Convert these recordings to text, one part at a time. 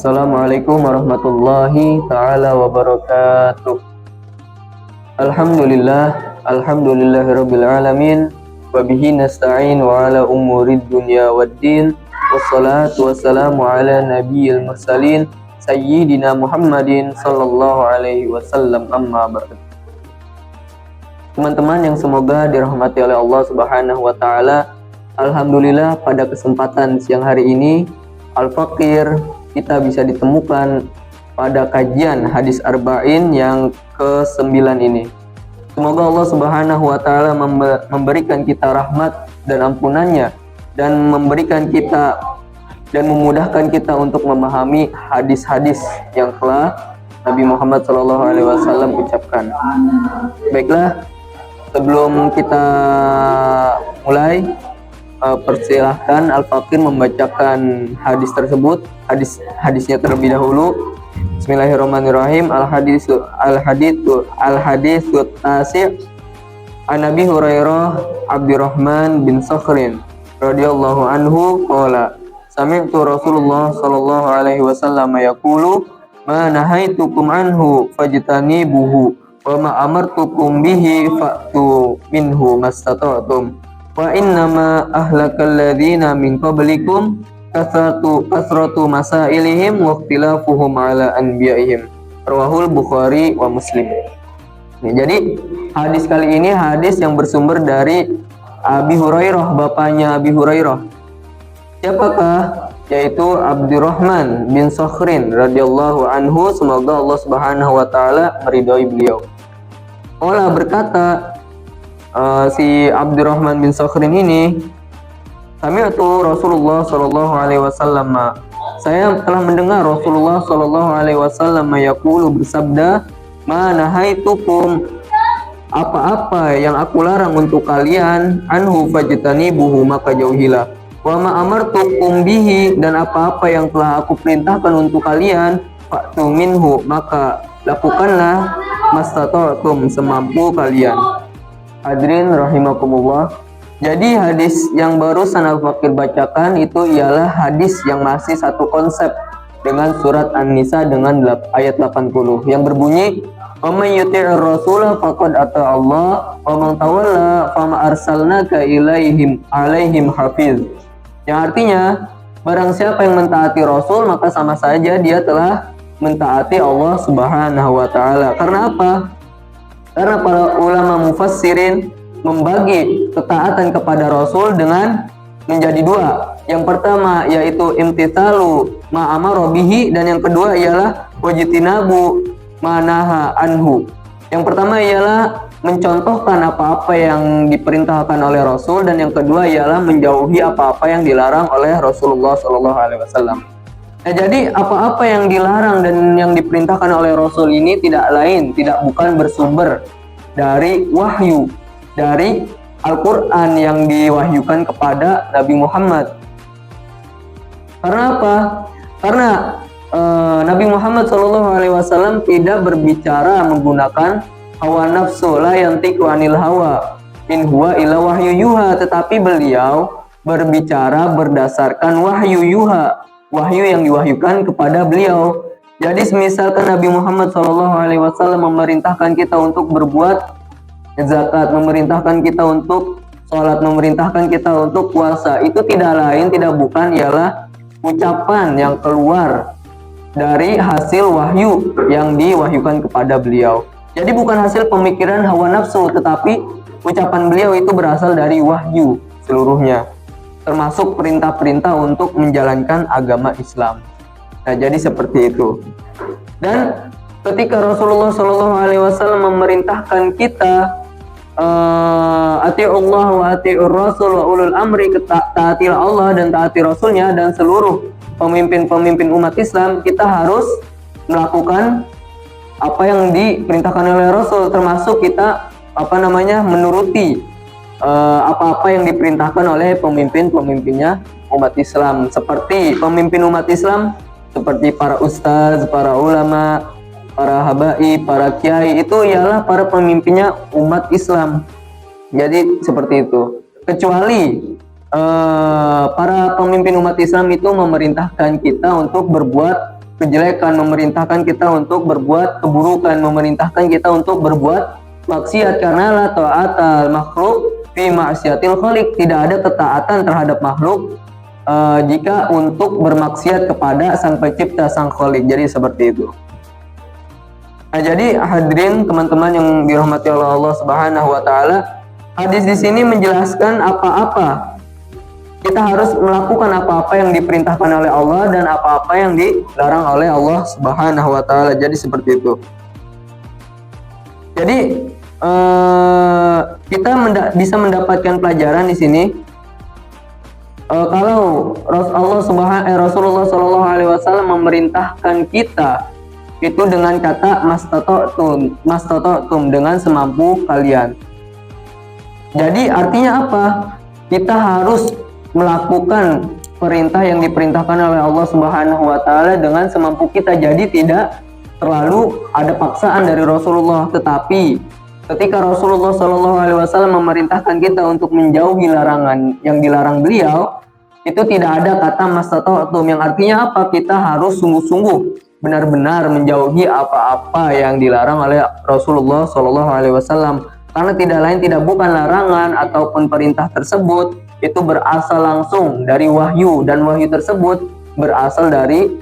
Assalamualaikum warahmatullahi ta'ala wabarakatuh. Alhamdulillahirabbil alamin wa bihi nasta'in wa ala umurid dunya waddin wassalatu wassalamu ala nabiyil mursalin sayyidina Muhammadin sallallahu alaihi wasallam, amma ba'd. Teman-teman yang semoga dirahmati oleh Allah Subhanahu wa taala, alhamdulillah pada kesempatan siang hari ini Al-Fakir kita bisa ditemukan pada kajian hadis arba'in yang ke-9 ini. Semoga Allah Subhanahu wa taala memberikan kita rahmat dan ampunannya dan memberikan kita dan memudahkan kita untuk memahami hadis-hadis yang telah Nabi Muhammad SAW ucapkan. Baiklah, sebelum kita mulai, persilahkan Al-Fakir membacakan hadis tersebut, hadisnya terlebih dahulu. Bismillahirrahmanirrahim. Al-haditsu tasi' an Abi Hurairah Abdurrahman bin Sakhrin radhiyallahu anhu qala sami'tu Rasulullah sallallahu alaihi wasallam yaqulu ma nahaitukum anhu fajtanibuhu wa ma amartukum bihi fa'tu minhu mastata'tum wa innama ahlakal ladzina min qablikum kasratu masailihim wa ikhtilafuhum ala anbiya'ihim. Rawahul Bukhari wa Muslim. Jadi hadis kali ini hadis yang bersumber dari Abi Hurairah, bapaknya Abi Hurairah. Siapakah? Yaitu Abdurrahman bin Sakhrin radhiyallahu anhu, semoga Allah Subhanahu wa taala meridhai beliau. Allah berkata, si Abdurrahman bin Sakhrin ini, sami'tu Rasulullah sallallahu alaihi wasallam, saya telah mendengar Rasulullah sallallahu alaihi wasallam yaqulu, bersabda, ma nahaitukum, apa-apa yang aku larang untuk kalian, anhu fajtanibuhu, maka jauhilah, wa ma amartukum bihi, dan apa-apa yang telah aku perintahkan untuk kalian, fa'tu minhu, maka lakukanlah, mastata'tum, semampu kalian. Hadirin rahimakumullah. Jadi hadis yang barusan Al-Fakir bacakan itu ialah hadis yang masih satu konsep dengan surat An-Nisa dengan ayat 80 yang berbunyi, "Wa may yuti'ir rasula faqad ata Allah wa man tawalla fama arsalnaka alaihim hafiz." Yang artinya, barang siapa yang mentaati Rasul maka sama saja dia telah mentaati Allah Subhanahu wa taala. Karena apa? Karena para ulama mufassirin membagi ketaatan kepada Rasul dengan menjadi dua. Yang pertama yaitu imtithalu ma amara bihi, dan yang kedua ialah wajtinabu ma naha anhu. Yang pertama ialah mencontohkan apa-apa yang diperintahkan oleh Rasul, dan yang kedua ialah menjauhi apa-apa yang dilarang oleh Rasulullah SAW. Nah, jadi apa-apa yang dilarang dan yang diperintahkan oleh Rasul ini bukan bersumber dari wahyu, dari Al-Quran yang diwahyukan kepada Nabi Muhammad. Karena apa? Karena Nabi Muhammad SAW tidak berbicara menggunakan hawa nafsu, la yantiqu anil hawa in huwa illa wahyu yuha, tetapi beliau berbicara berdasarkan wahyu yuha, wahyu yang diwahyukan kepada beliau. Jadi misalkan Nabi Muhammad SAW memerintahkan kita untuk berbuat zakat, memerintahkan kita untuk sholat, memerintahkan kita untuk puasa, itu tidak bukan ialah ucapan yang keluar dari hasil wahyu yang diwahyukan kepada beliau. Jadi bukan hasil pemikiran hawa nafsu, tetapi ucapan beliau itu berasal dari wahyu seluruhnya, termasuk perintah-perintah untuk menjalankan agama Islam. Nah, jadi seperti itu. Dan ketika Rasulullah SAW memerintahkan kita ati'ullah wa ati'ur rasul wa ulul amri, taatilah Allah dan taati Rasulnya dan seluruh pemimpin-pemimpin umat Islam, kita harus melakukan apa yang diperintahkan oleh Rasul, termasuk kita menuruti apa-apa yang diperintahkan oleh pemimpin-pemimpinnya umat Islam. Seperti pemimpin umat Islam seperti para ustaz, para ulama, para habaib, para kiai, itu ialah para pemimpinnya umat Islam. Jadi seperti itu. Kecuali para pemimpin umat Islam itu memerintahkan kita untuk berbuat kejelekan, memerintahkan kita untuk berbuat keburukan, memerintahkan kita untuk berbuat maksiat, karena la ta'atal makhluk fi ma'siyatil khaliq. Tidak ada ketaatan terhadap makhluk jika untuk bermaksiat kepada sang pencipta, sang khaliq. Jadi seperti itu. Nah, jadi hadirin teman-teman yang dirahmati Allah Subhanahu wa taala, hadis di sini menjelaskan apa-apa kita harus melakukan, apa-apa yang diperintahkan oleh Allah dan apa-apa yang dilarang oleh Allah Subhanahu wa taala. Jadi seperti itu. Jadi kita bisa mendapatkan pelajaran di sini kalau Rasulullah Shallallahu Alaihi Wasallam memerintahkan kita itu dengan kata mastata'tum, dengan semampu kalian. Jadi artinya apa? Kita harus melakukan perintah yang diperintahkan oleh Allah Subhanahu wa taala dengan semampu kita. Jadi tidak terlalu ada paksaan dari Rasulullah. Tetapi ketika Rasulullah Shallallahu Alaihi Wasallam memerintahkan kita untuk menjauhi larangan yang dilarang beliau, itu tidak ada kata mastata'tum, yang artinya apa? Kita harus sungguh-sungguh benar-benar menjauhi apa-apa yang dilarang oleh Rasulullah Shallallahu Alaihi Wasallam. Karena tidak lain tidak bukan larangan ataupun perintah tersebut itu berasal langsung dari wahyu, dan wahyu tersebut berasal dari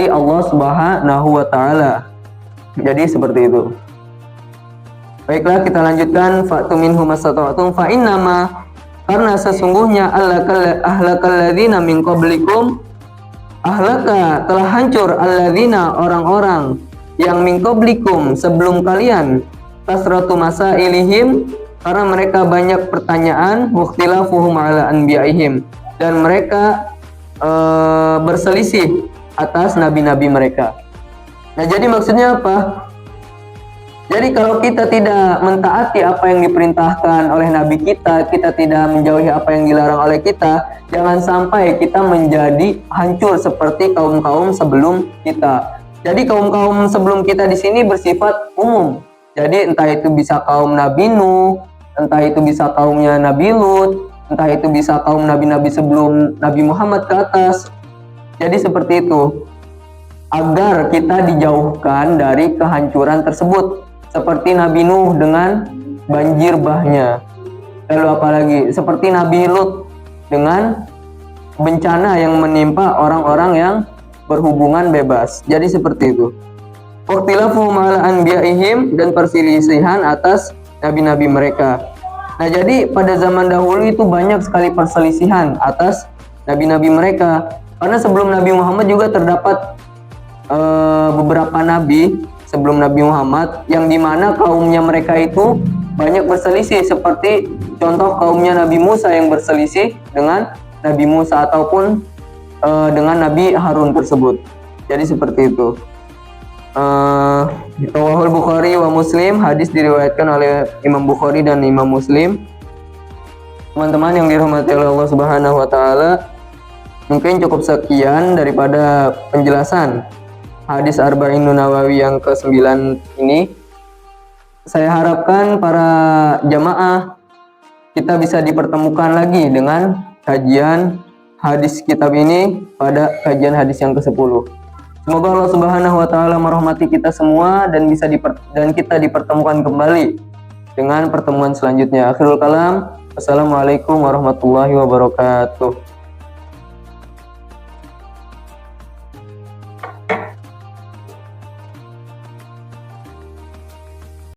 Allah Subhanahu wa taala. Jadi seperti itu. Baiklah, kita lanjutkan. Fa'tu minhu mastata'tum fa innama, karena sesungguhnya ahlakal ladzina min qablikum, ahlaka telah hancur alladzina orang-orang yang min qablikum sebelum kalian, kasratu masailihim, karena mereka banyak pertanyaan, mukhtilafuhum ala anbiyaihim, dan mereka berselisih atas nabi-nabi mereka. Nah, jadi maksudnya apa? Jadi kalau kita tidak mentaati apa yang diperintahkan oleh nabi kita, kita tidak menjauhi apa yang dilarang oleh kita, jangan sampai kita menjadi hancur seperti kaum-kaum sebelum kita. Jadi kaum-kaum sebelum kita di sini bersifat umum. Jadi entah itu bisa kaum Nabi Nuh, entah itu bisa kaumnya Nabi Lut, entah itu bisa kaum nabi-nabi sebelum Nabi Muhammad ke atas. Jadi seperti itu, agar kita dijauhkan dari kehancuran tersebut, seperti Nabi Nuh dengan banjir bahnya. Lalu apalagi seperti Nabi Lut dengan bencana yang menimpa orang-orang yang berhubungan bebas. Jadi seperti itu. Waqtilafuhum ala anbiyaihim, dan perselisihan atas nabi-nabi mereka. Nah, jadi pada zaman dahulu itu banyak sekali perselisihan atas nabi-nabi mereka. Karena sebelum Nabi Muhammad juga terdapat beberapa nabi sebelum Nabi Muhammad yang dimana kaumnya mereka itu banyak berselisih, seperti contoh kaumnya Nabi Musa yang berselisih dengan Nabi Musa ataupun dengan Nabi Harun tersebut. Jadi seperti itu. Rawahul Bukhari wa Muslim, hadis diriwayatkan oleh Imam Bukhari dan Imam Muslim. Teman-teman yang dirahmati oleh Allah Subhanahu wa taala, mungkin cukup sekian daripada penjelasan hadis Arba'in Nawawi yang ke-9 ini. Saya harapkan para jamaah kita bisa dipertemukan lagi dengan kajian hadis kitab ini pada kajian hadis yang ke-10. Semoga Allah Subhanahu wa taala merahmati kita semua dan kita dipertemukan kembali dengan pertemuan selanjutnya. Akhirul kalam. Assalamualaikum warahmatullahi wabarakatuh.